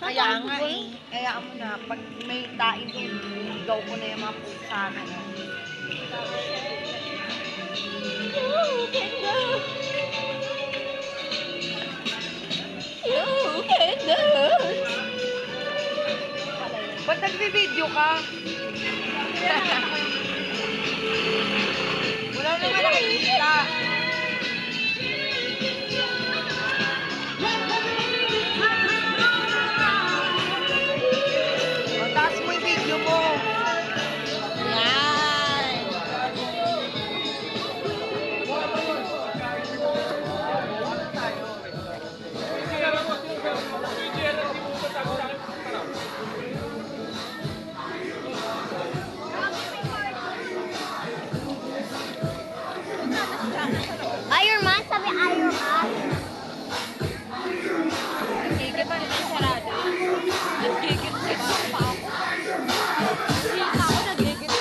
Kaya nga eh. Kaya mo na, pag may tain doon, ligaw ko na yung mga pusa na. Ba't nagbi-video ka? Wala naman nakikita. O, taas mo yung video mo. Yan. Iron Man? Sabi Iron Man? Nagigit pa nito sarado. Nagigit pa ako. Hindi pa ako nagigit.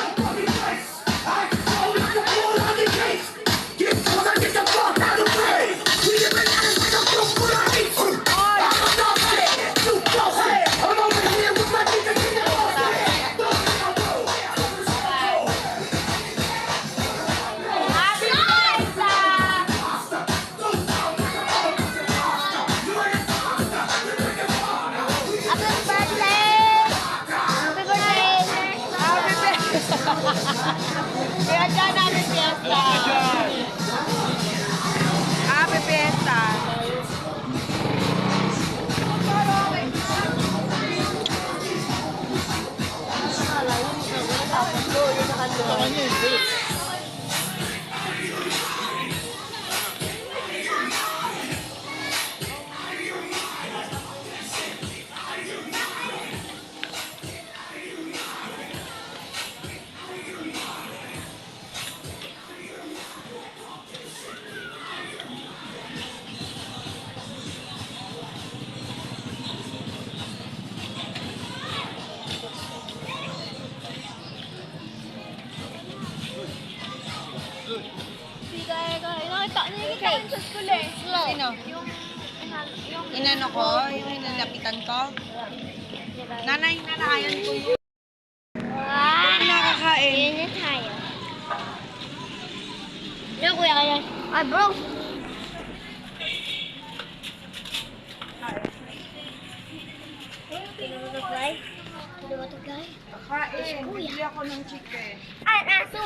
Kaya dyan namin fiesta. Happy fiesta. Sino? Inano ko? Yung inalapitan ko? Nanay, nanayan ko yun. Wow! Nakakain. Yun na tayo. Ano kuya kaya? Ay bro! Butterfly? Butterfly? Kakain. Bili ako ng chicken. Ay, aso!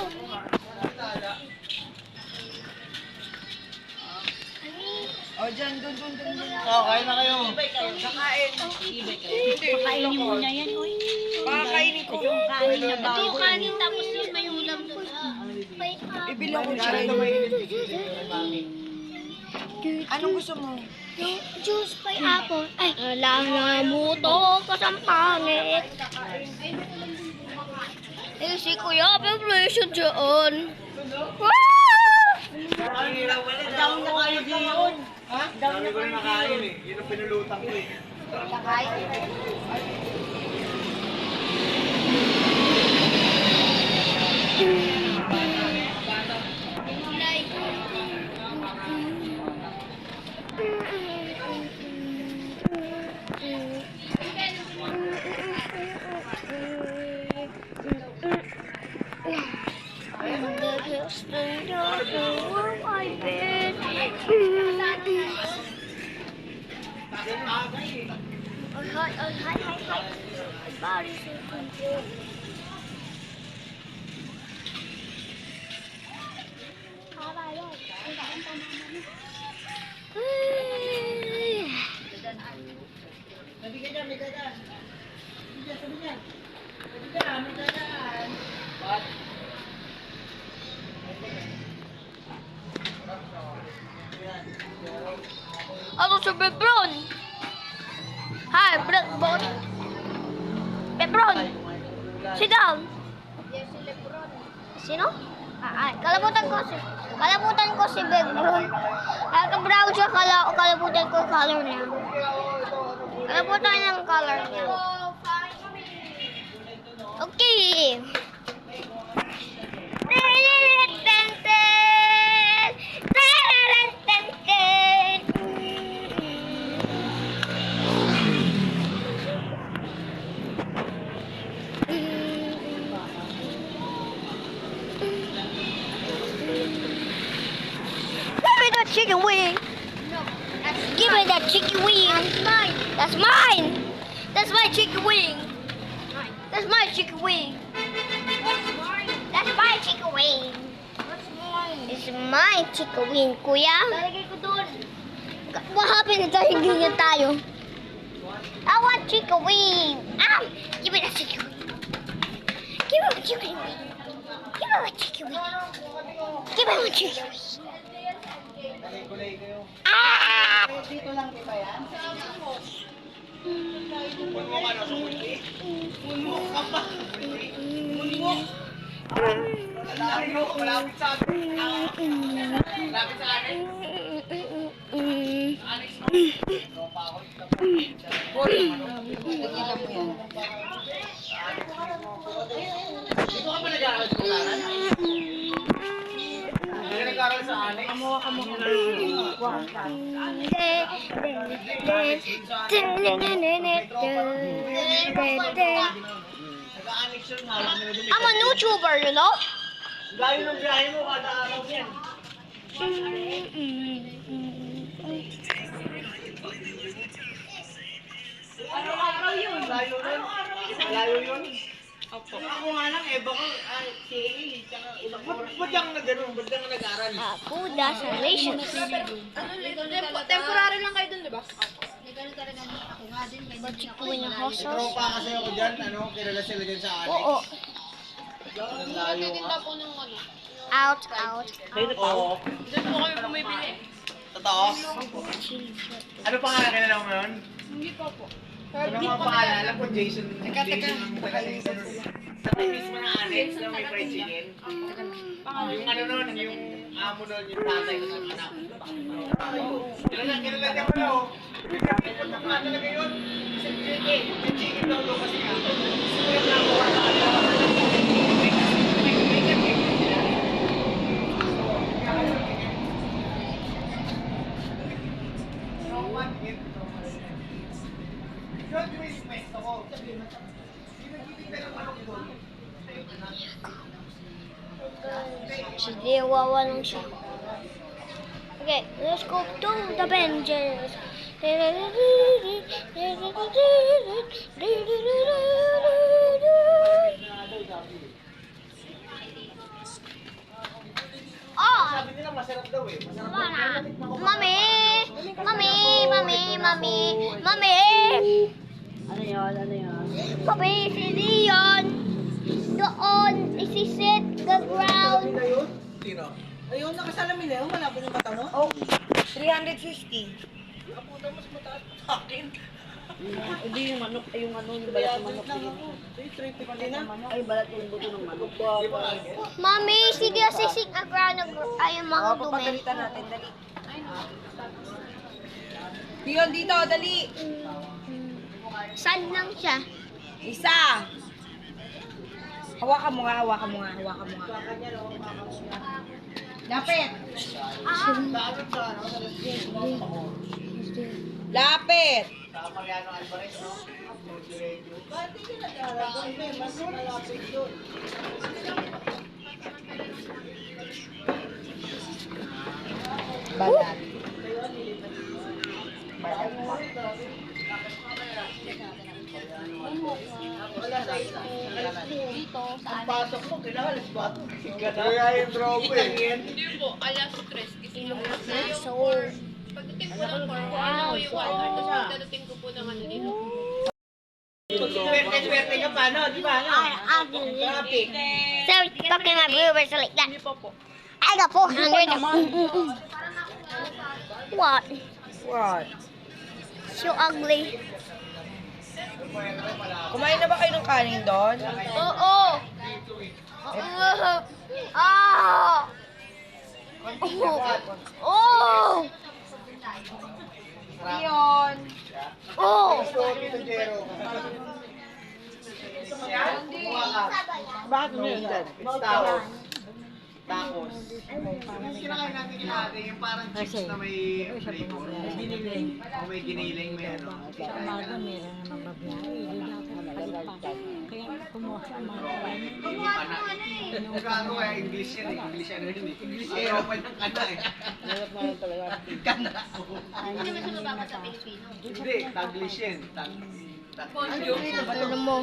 O, dyan, dun. Kain na kayo. Kakain. Kainin mo na yan, oy. Pakakainin ko. Kanin na Ito yung kanin tapos yun may ulam doon. Ibili ako chicken. Anong gusto mo? Yung juice pineapple. Ay, alam na mo to kasampangit. Eh, si Kuya, preparation dyan. Down na kayo diyon. Ha? Dami ko rin nakain eh. Yun ang pinulutan ko eh. Kakain. Ano sa Bebron? Hi, Bebron. Bebron. Sit down. Sino? Kalabutan ko si Bebron. Naka-brown siya, kalabutan ko yung color niya. Kalabutan niya ang color niya. Okay. chicken wing. Give me that chicken wing. That's mine. That's mine. That's my chicken wing. That's my chicken wing. That's my chicken wing. It's my chicken wing, kuya. Lalagay ko doon. What happened if hindi tayo? I want chicken wing. Give me that chicken wing. Give me a chicken wing. Give me a chicken wing. Give me a chicken wing. Dito lang kita yan. Punmo ka na sa kulti. Punmo ka pa. Punmo. Malapit sa akin. Malapit sa akin. Tigilan mo yan. Dito ka pa nag-aaral sa kularan? Hindi ka nag-aaral sa annex? Nag-annex yun, hawak nila doon. I'm a YouTuber, you know? Layo ng biyahe mo, kada araw yan. Araw-araw yun. Layo nun. Layo yun. Opo. Ako nga lang eh, baka CA, tsaka ilang oras. Ba't yan ka ganun? Ba't yan ka nag-aaral? Buddha Salvation. Temporary lang kayo dun, di ba? Chicken wing ako sauce. Tropa kasi ako dyan, ano, kilala sila dyan sa annex. Oo. Ang layo nga. po nung ano. Out, out. Oo. Doon po kami bumibili. Totoo? Ano pangalan ka na lang ngayon? Hindi pa po. Ano mga pangalan? Alam ko Jason. Jason ang taga-tingin sa mismo ng annex na may fried chicken. Yung ano nun, yung amo nun, yung tatay ko sa anak. Kilala niya mo na oh. Pinapipot na pa talaga yun. Kasi chicken. Yung chicken daw doon kasi nga. Yung nakuha sa kanya. Sige, wawalan siya. Okay, let's go to the Avengers. Oh! Sabi nila masarap daw eh. Masarap daw. Mami! Mami! Mami! Mami! Mami! Ano yan? Ano yan? Mami! Si Leon! Doon! Isisit the ground! Sino? Ayun, nakasalamin na yun. Malabo ng mata mo. Oh, 350. Hindi yung manok, yung ano, yung balat ng manok. Ay, balat yung buto ng manok. Mami! Sige, sisik the ground. Ay, yung mga dumi. Papagalitan natin, dali. Diyon, dito, dali. Saan lang siya? Isa. Hawakan mo nga, hawakan mo nga, hawakan mo nga. Lapit. Lapit. Sa Mariano Alvarez, no? Balat. Ang pasok mo, kailangan ba? Kaya yung tropo eh. Hindi po, alas stress. Gising lang po. So, Pagdating po ng 4, ano yung 1 hour. Tapos pagdating ko po ng ano dito. Swerte ka pa, no? Di ba? Traffic. so talking my viewers like that. Hindi pa po. I got 400. What? What? So ugly. Kumain na ba kayo ng kanin doon? Oo. Ah. Oh. Diyon. Oh. Tito Jero. Bakit mo yun dad? Star Wars. Tacos. Yung kinakain natin kinakain, yung parang chips na may flavor. Giniling. O may giniling, may ano. Sa umaga, meron na magbabiyahe. Hindi na ako nakalit pa. Kaya kumuha sa umaga. Gago eh, English yan eh. English ano yun eh. English eh, open ng kana eh. Kana. Hindi naman sa mababa sa Pilipino. Hindi, Taglish yan. Ano mo?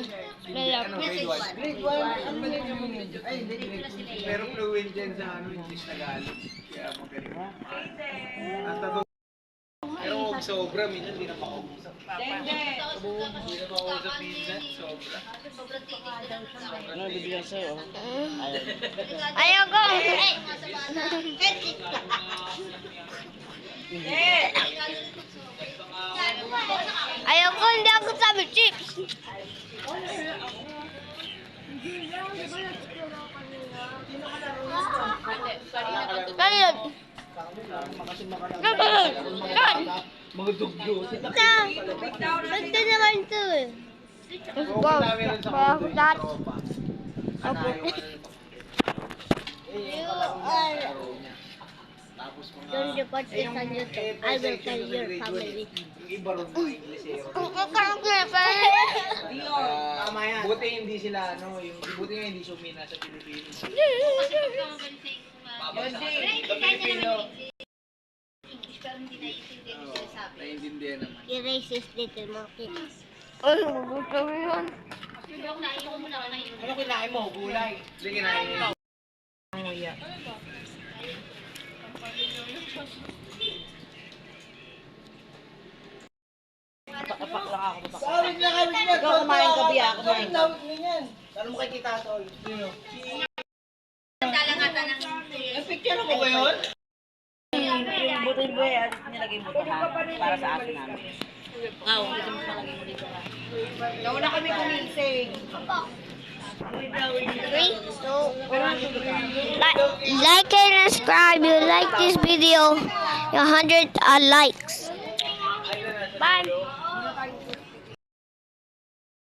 Ano, grade 1. Grade 1? Ano ba yun yung ay, hindi grade 2. Pero fluent yan sa ano, English Tagalog. Kaya magaling. Ang tato. Pero huwag sobra, minsan hindi na makausap. Hindi na makausap minsan, sobra. Sobrang titig ko lang. Ano, bibigyan sa'yo? Ayoko! Ayoko, hindi ako sabi chips. Kalit. Mga dugyo. Ito naman ito eh. Wow, meron sa kondo yung that. tropa. Opo. You are... Tapos mga... Don't report this on YouTube. I will tell your family. Yung iba ron mga Inglesero. Tama yan. Buti hindi sila ano, yung buti nga hindi sumina sa Pilipinas. Sa Pilipino, Pero hindi naiintindihan yung sinasabi. naiintindihan naman. I-racist little monkey. Ay, mabuto yun. Ano kinain mo? Gulay. Hindi kinain nila. Nguya. Apak lang ako. Sawit na kami niya. Ikaw kumain gabi, ako kumain. Sawit na yan. Ano mo kay Tita Sol? Ang picture mo ba yun? Yung buto yung buhay, nilagay mo ito ha, para sa atin namin. Oo, ito mo nalagay mo dito ha. Nauna kami kumising. 3, 2, like and subscribe. You like this video, 100 likes. Bye.